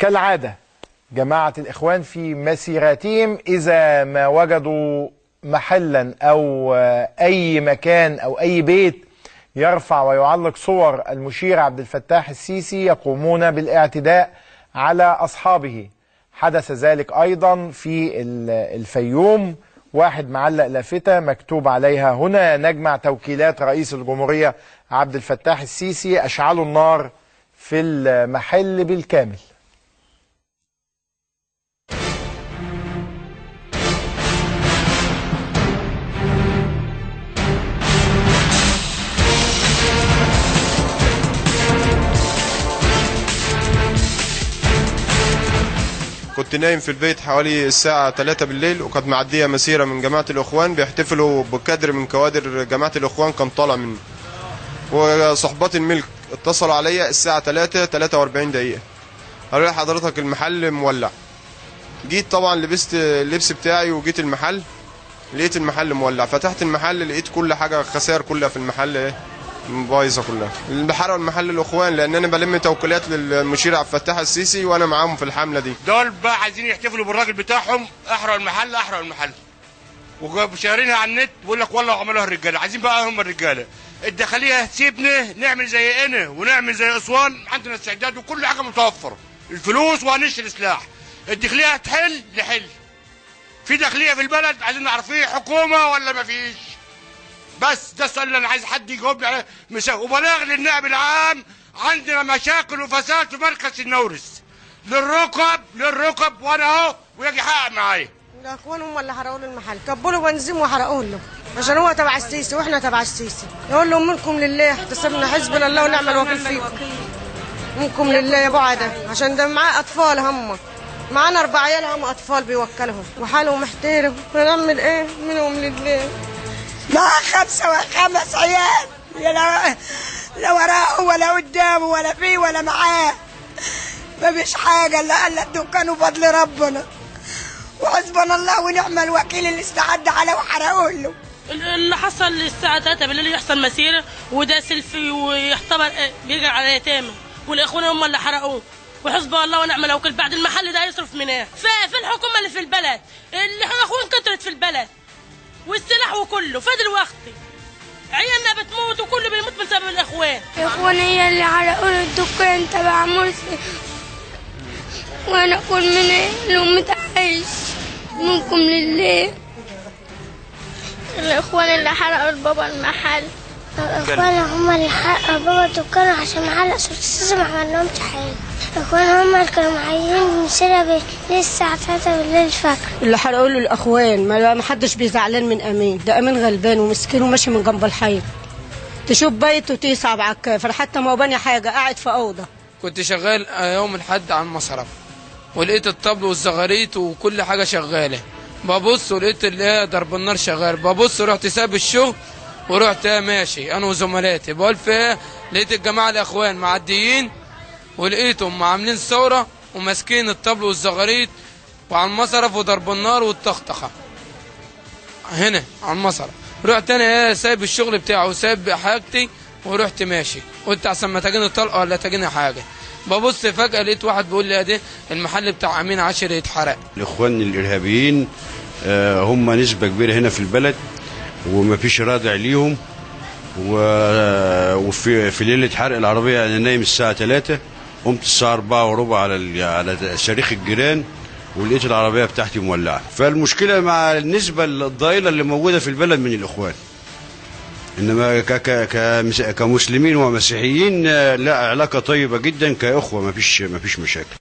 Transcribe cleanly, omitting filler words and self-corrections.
كالعادة جماعة الإخوان في مسيراتهم إذا ما وجدوا محلا أو أي مكان أو أي بيت يرفع ويعلق صور المشير عبد الفتاح السيسي يقومون بالاعتداء على أصحابه. حدث ذلك أيضا في الفيوم، واحد معلق لافتة مكتوب عليها هنا نجمع توكيلات رئيس الجمهورية عبد الفتاح السيسي، أشعلوا النار في المحل بالكامل. كنت نايم في البيت حوالي الساعة 3 بالليل، وكانت معدية مسيرة من جماعة الإخوان بيحتفلوا بكادر من كوادر جماعة الإخوان كان طالع منه، وصحبات الملك اتصلوا عليا الساعة 3:43 دقيقة، قالوا لي حضرتك المحل مولع. جيت طبعا لبست اللبس بتاعي وجيت المحل، لقيت المحل مولع. فتحت المحل لقيت كل حاجة خسائر كلها في المحل بايظه كلها. اللي حرقوا المحل الاخوان، لان انا بلم توكيلات للمشير عبد الفتاح السيسي وانا معاهم في الحمله دي. دول بقى عايزين يحتفلوا بالراجل بتاعهم، احرقوا المحل احرقوا المحل، وشارينها على النت بيقول لك والله عملوها الرجاله. عايزين بقى هم الرجاله الداخليه تسيبنا نعمل زي انا ونعمل زي اسوان، عندنا استعداد وكل حاجه متوفره، الفلوس وهنشتري سلاح. الداخليه تحل نحل. في داخليه في البلد عايزين نعرف فيه حكومه ولا ما فيش. بس ده السؤال اللي انا عايز حد يجاوبني عليه. وبلاغ للنائب العام، عندنا مشاكل وفساد في مركز النورس للركب وانا اهو ويجي يحقق معايا. الاخوان هم اللي حرقوا له المحل، كبوا له بنزين وحرقوه له عشان هو تبع السيسي واحنا تبع السيسي. يقول لهم منكم لله احتسبنا حزبنا الله ونعم الوكيل فيكم. منكم لله يا ابو عده، عشان ده معاه اطفال، هم معانا 4 عيال هم اطفال بيوكلهم وحالهم محترم. هنعمل ايه؟ منهم لله. مع 5 عيال، لا وراه ولا قدامه ولا فيه ولا معاه، ما فيش حاجه الا الدكان وفضل ربنا، وحسبنا الله ونعم الوكيل اللي استعد عليه وحرقوه له. اللي حصل الساعه 3 بالليل يحصل مسيره وده سيلفي ويعتبر بيرجع على يتامى، والاخوان هم اللي حرقوه، وحسب الله ونعم الوكيل. بعد المحل ده هيصرف منين؟ في الحكومه اللي في البلد، الاخوان كترت في البلد والسلاح وكله. فدلوقتي عيالنا بتموت وكله بيموت بسبب الاخوان. الاخوان هي اللي حرقوا الدكان تبع مرسي، وانا اقول من ايه لو متعايش منكم لله. الاخوان اللي حرقوا لبابا المحل. الاخوان هم اللي حرقوا بابا دكانه عشان محل صوت السيسي ما عملهمش حاجه. الاخوان هم اللي كانوا معينين مسيرة للساعة 3 بالليل الفجر. اللي حرقوا له الاخوان، ما حدش بيزعلان من امين، ده امين غلبان ومسكين وماشي من جنب الحي، تشوف بيته وتصعب على الكافر، حتى ما هو باني حاجه، قاعد في اوضه. كنت شغال يوم الحد على المصرف، ولقيت الطبل والزغاريت وكل حاجه شغاله، ببص ولقيت اللي هي ضرب النار شغال، ببص رحت ساب الشغل ورحت ماشي انا وزملاتي، بقول في ايه؟ لقيت الجماعه الاخوان معديين ولقيتهم عاملين ثوره وماسكين الطبل والزغاريت وعلى المصرف وضرب النار والطخطخه هنا على المصرف. رحت انا سايب الشغل بتاعه وسايب حاجتي ورحت ماشي، قلت احسن ما تجيني طلقه ولا تجيني حاجه. ببص فجاه لقيت واحد بيقول لي ادي المحل بتاع امين عاشر يتحرق. الاخوان الارهابيين هم نسبه كبيره هنا في البلد ومفيش رادع ليهم. وفي ليله حرق العربيه انا نايم الساعه 3، قمت الساعه 4:15 على صريخ الجيران ولقيت العربيه بتاعتي مولعه. فالمشكله مع النسبه الضئيله اللي موجوده في البلد من الاخوان، انما كمسلمين ومسيحيين لا، علاقه طيبه جدا كاخوه، مفيش مشاكل.